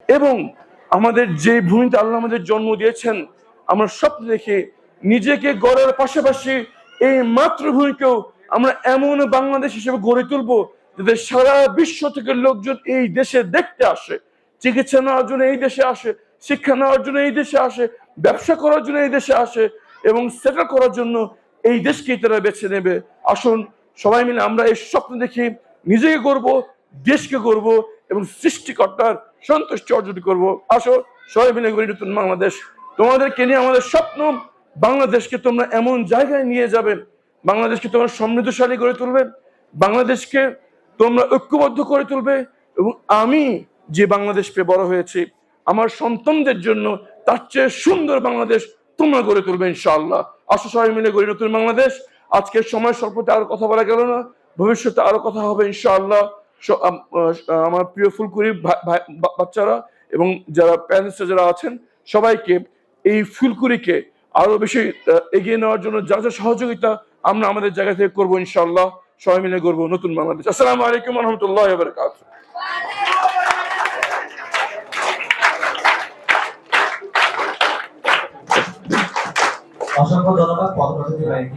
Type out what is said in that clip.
এবং আমাদের যে ভূমিতে আল্লাহ আমাদের জন্ম দিয়েছেন, আমরা স্বপ্ন দেখে নিজেকে গড়ার পাশাপাশি এই মাতৃভূমিকেও আমরা এমন বাংলাদেশ হিসেবে গড়ে তুলবো যাতে সারা বিশ্ব থেকে লোকজন এই দেশে দেখতে আসে, চিকিৎসা নেওয়ার জন্য এই দেশে আসে, শিক্ষা নেওয়ার জন্য এই দেশে আসে, ব্যবসা করার জন্য এই দেশে আসে এবং সেটেল করার জন্য এই দেশকেই তারা বেছে নেবে। আসুন সবাই মিলে আমরা এই স্বপ্ন দেখি নিজেকে করব, দেশকে করব এবং সৃষ্টিকর্তার সন্তুষ্টি অর্জন করব। আসো সবাই মিলে গড়ি নতুন বাংলাদেশ। তোমাদেরকে নিয়ে আমাদের স্বপ্ন, বাংলাদেশকে তোমরা এমন জায়গায় নিয়ে যাবে, বাংলাদেশকে তোমরা সমৃদ্ধশালী করে তুলবে, বাংলাদেশকে তোমরা ঐক্যবদ্ধ করে তুলবে এবং আমি যে বাংলাদেশ পেয়ে বড় হয়েছি আমার সন্তানদের জন্য তার চেয়ে সুন্দর বাংলাদেশ তোমরা গড়ে তুলবে ইনশাআল্লাহ। আসো সবাই মিলে গড়ি নতুন বাংলাদেশ। আজকের সময় স্বল্পতে আরো কথা বলা গেল না, ভবিষ্যতে আরো কথা হবে ইনশাআল্লাহ। আমার প্রিয় ফুলকুড়ি বাচ্চারা এবং যারা প্যারেন্টস যারা আছেন সবাইকে এই ফুলকুড়িকে আরো বেশি এগিয়ে নেওয়ার জন্য যা যা সহযোগিতা আমরা আমাদের জায়গা থেকে করবো ইনশাআল্লাহ। সবাই মিলে করবো নতুন বাংলাদেশ। আসসালামু আলাইকুম ওয়া রাহমাতুল্লাহি ওয়া বারাকাতুহু। অসংখ্য ধন্যবাদ পথপ্রদর্শী ভাইকে।